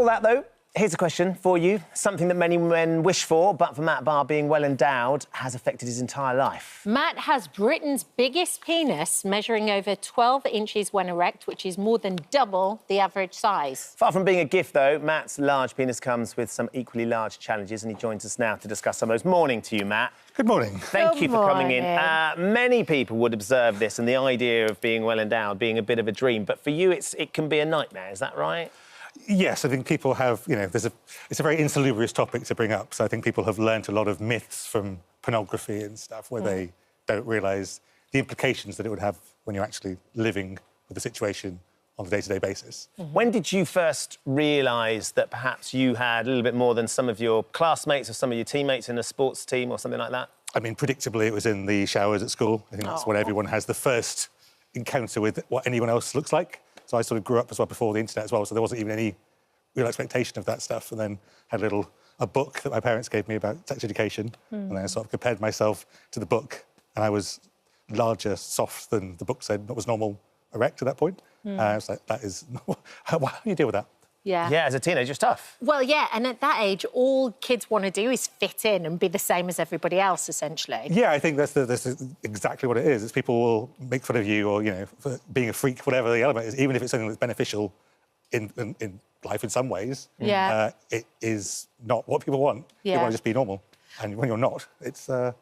all that, though, here's a question for you. Something that many men wish for, but for Matt Barr, being well endowed has affected his entire life. Matt has Britain's biggest penis, measuring over 12 inches when erect, which is more than double the average size. Far from being a gift, though, Matt's large penis comes with some equally large challenges, and he joins us now to discuss some of those. Morning to you, Matt. Good morning. Thank you for coming in. Many people would observe this and the idea of being well endowed being a bit of a dream, but for you, it can be a nightmare. Is that right? Yes, I think people have, it's a very insalubrious topic to bring up. So I think people have learnt a lot of myths from pornography and stuff where they don't realise the implications that it would have when you're actually living with the situation on a day-to-day basis. When did you first realise that perhaps you had a little bit more than some of your classmates or some of your teammates in a sports team or something like that? I mean, predictably, it was in the showers at school. I think that's when everyone has the first encounter with what anyone else looks like. So I sort of grew up as well before the internet as well, so there wasn't even any real expectation of that stuff. And then had a book that my parents gave me about sex education, and then I sort of compared myself to the book, and I was larger, soft than the book said, but was normal erect at that point. I was like, that is... how do you deal with that? Yeah. Yeah, as a teenager, it's tough. Well, yeah, and at that age, all kids want to do is fit in and be the same as everybody else, essentially. Yeah, I think that's exactly what it is. It's people will make fun of you or, for being a freak, whatever the element is, even if it's something that's beneficial in life in some ways. Yeah. It is not what people want. Yeah. They want to just be normal. And when you're not, it's an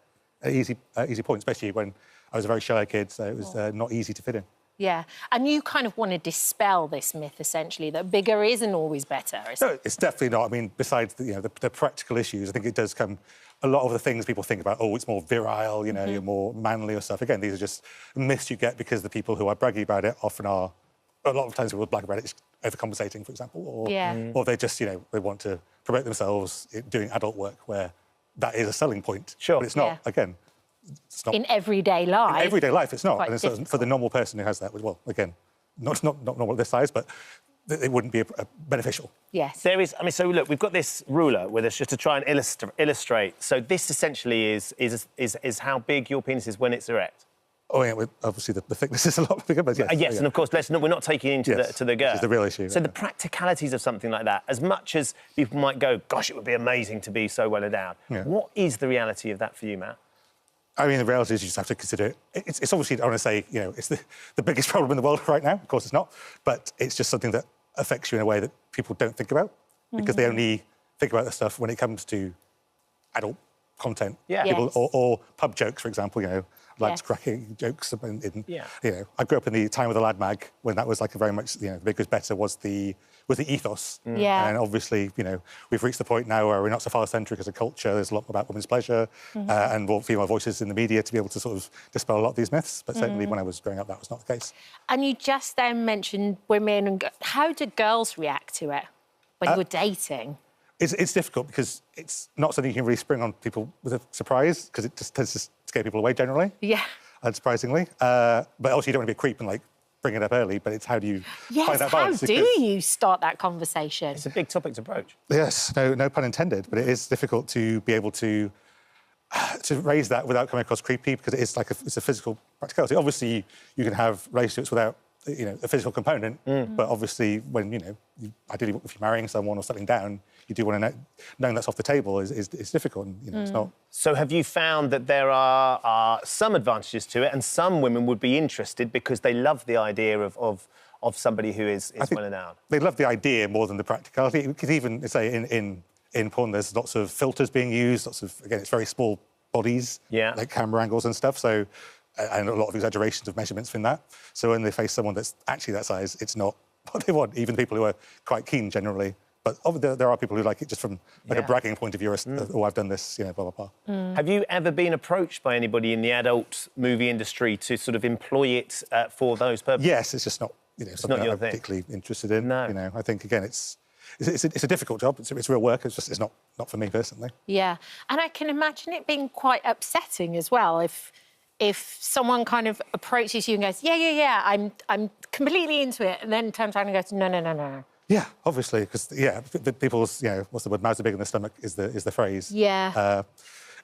easy point, especially when I was a very shy kid, so it was not easy to fit in. Yeah, and you kind of want to dispel this myth, essentially, that bigger isn't always better. No, it's definitely not. I mean, besides the practical issues, I think it does come... A lot of the things people think about, it's more virile, you're more manly or stuff. Again, these are just myths you get because the people who are bragging about it often are... A lot of times people brag about it overcompensating, for example, or they just, they want to promote themselves doing adult work where that is a selling point. Sure. But it's not, again... It's not, in everyday life. In everyday life, it's not. Quite and so for the normal person who has that, well, again, not normal at this size, but it wouldn't be beneficial. Yes. There is... I mean, so, look, we've got this ruler with us just to try and illustrate. So this essentially is how big your penis is when it's erect. Oh, yeah, obviously the thickness is a lot bigger, but yes. Yes, and of course, we're not taking into the girth. Which is the real issue. So the practicalities of something like that, as much as people might go, gosh, it would be amazing to be so well endowed, what is the reality of that for you, Matt? I mean, the reality is you just have to consider it. It's obviously, I want to say, it's the biggest problem in the world right now. Of course it's not. But it's just something that affects you in a way that people don't think about because they only think about the stuff when it comes to adult content. Yeah. People, or pub jokes, for example, lads cracking jokes. I grew up in the time of the Lad mag when that was like a very much, bigger is better was the ethos. Yeah. And obviously, we've reached the point now where we're not so far-centric as a culture. There's a lot about women's pleasure and more female voices in the media to be able to sort of dispel a lot of these myths. But certainly when I was growing up, that was not the case. And you just then mentioned women and... How do girls react to it when you're dating? It's difficult because it's not something you can really spring on people with a surprise because it just tends to scare people away generally. Yeah. Unsurprisingly. But also you don't want to be a creep and, bring it up early, but it's how do you find that balance? How do you start that conversation? It's a big topic to broach. Yes, no pun intended, but it is difficult to be able to raise that without coming across creepy because it is it's a physical practicality. Obviously, you can have relationships without a physical component, but obviously when, ideally if you're marrying someone or settling down, you do want to know, knowing that's off the table is difficult, and, it's not... So have you found that there are some advantages to it and some women would be interested because they love the idea of somebody who is well endowed? They love the idea more than the practicality, because even, say, in porn, there's lots of filters being used, again, it's very small bodies, like camera angles and stuff, so... and a lot of exaggerations of measurements in that. So when they face someone that's actually that size, it's not what they want, even people who are quite keen generally. But obviously there are people who like it just from a bragging point of view, I've done this, blah, blah, blah. Have you ever been approached by anybody in the adult movie industry to sort of employ it for those purposes? Yes, it's just not, something I'm particularly interested in. No. I think, again, it's a difficult job. It's real work. It's not for me personally. Yeah, and I can imagine it being quite upsetting as well if someone kind of approaches you and goes, yeah, I'm completely into it, and then turns around and goes, no. Yeah, obviously, because the people's what's the word? Mouths are bigger than the stomach is the phrase. Yeah.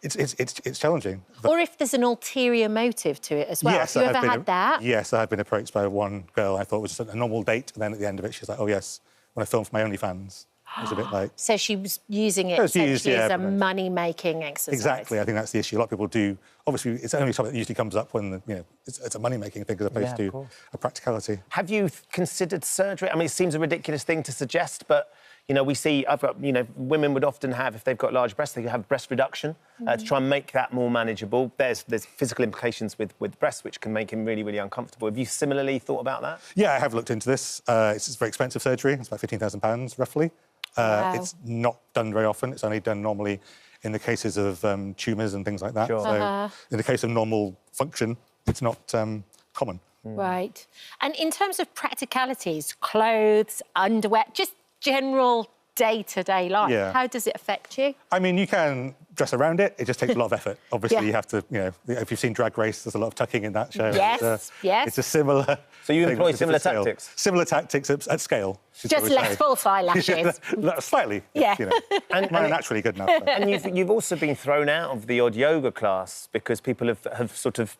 It's challenging. But... Or if there's an ulterior motive to it as well. Yes, have you ever had that? Yes, I've been approached by one girl I thought was just a normal date, and then at the end of it, she's like, "Oh yes, when I film for my OnlyFans." It was a bit like... So she was using it was used, essentially yeah, as a pretty much. money-making exercise. Exactly, I think that's the issue. A lot of people do... Obviously, it's only something that usually comes up when, it's a money-making thing as opposed to a practicality. Have you considered surgery? I mean, it seems a ridiculous thing to suggest, but, we see, women would often have, if they've got large breasts, they have breast reduction to try and make that more manageable. There's physical implications with breasts which can make him really, really uncomfortable. Have you similarly thought about that? Yeah, I have looked into this. It's very expensive surgery. It's about £15,000, roughly. Wow. It's not done very often. It's only done normally in the cases of tumours and things like that. Sure. So in the case of normal function, it's not common. Right. And in terms of practicalities, clothes, underwear, just general day-to-day life, how does it affect you? I mean, you can dress around it. It just takes a lot of effort. Obviously, you have to, if you've seen Drag Race, there's a lot of tucking in that show. Yes, yes. It's a similar... So you employ similar tactics? Similar tactics at scale. Just less false eyelashes. Slightly. Yeah. And naturally good enough. And you've also been thrown out of the odd yoga class because people have sort of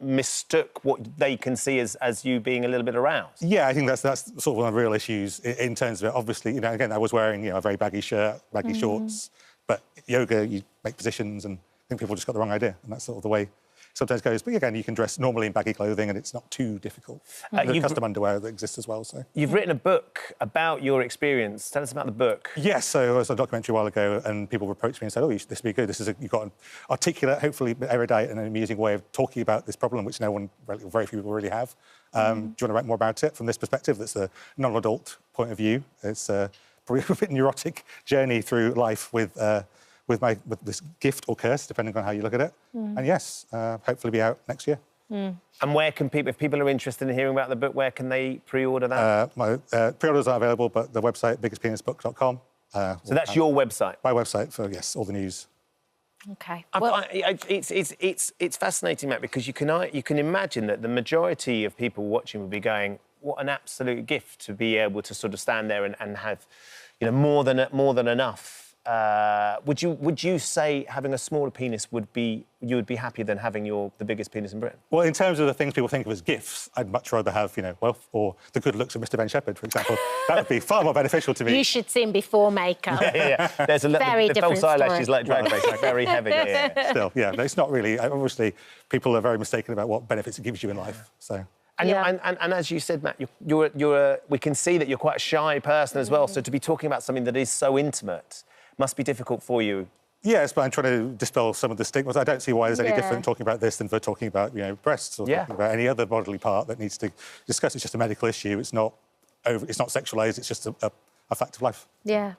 mistook what they can see as you being a little bit aroused. Yeah, I think that's sort of one of the real issues in terms of it. Obviously, again, I was wearing a very baggy shirt, baggy shorts, but yoga, you make positions, and I think people just got the wrong idea, and that's sort of the way it sometimes goes. But again, you can dress normally in baggy clothing, and it's not too difficult. There's custom underwear that exists as well. So you've written a book about your experience. Tell us about the book. Yes, so I saw a documentary a while ago, and people approached me and said, "Oh, this would be good. You've got an articulate, hopefully erudite, and an amusing way of talking about this problem, which very few people really have. Do you want to write more about it from this perspective? That's a non-adult point of view. It's probably a bit neurotic journey through life with this gift or curse, depending on how you look at it. And yes, hopefully be out next year. And where can people, if people are interested in hearing about the book, where can they pre-order that? My pre-orders are available, but the website, biggestpenisbook.com. So that's your website? My website for, yes, all the news. OK. It's fascinating, Matt, because you can imagine that the majority of people watching will be going, what an absolute gift to be able to sort of stand there and have, more than enough. Would you say having a smaller penis you would be happier than having the biggest penis in Britain? Well, in terms of the things people think of as gifts, I'd much rather have, wealth or the good looks of Mr. Ben Shepherd, for example. That would be far more beneficial to me. You should see him before makeup. Yeah. There's the false eyelashes like Drag Race, like very heavy. Yeah. Still, yeah, but it's not really. Obviously, people are very mistaken about what benefits it gives you in life. So. And as you said, Matt, we can see that you're quite a shy person as well. So to be talking about something that is so intimate must be difficult for you. Yes, but I'm trying to dispel some of the stigmas. I don't see why there's any different talking about this than for talking about, breasts or talking about any other bodily part that needs to discuss. It's just a medical issue. It's not sexualised. It's just a fact of life. Yeah.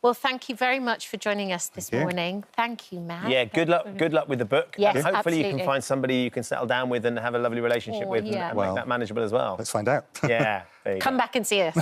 Well, thank you very much for joining us this morning. Thank you, Matt. Yeah, good luck with the book. Yes, and hopefully absolutely. you can find somebody you can settle down with and have a lovely relationship with and make that manageable as well. Let's find out. Yeah. Come back and see us.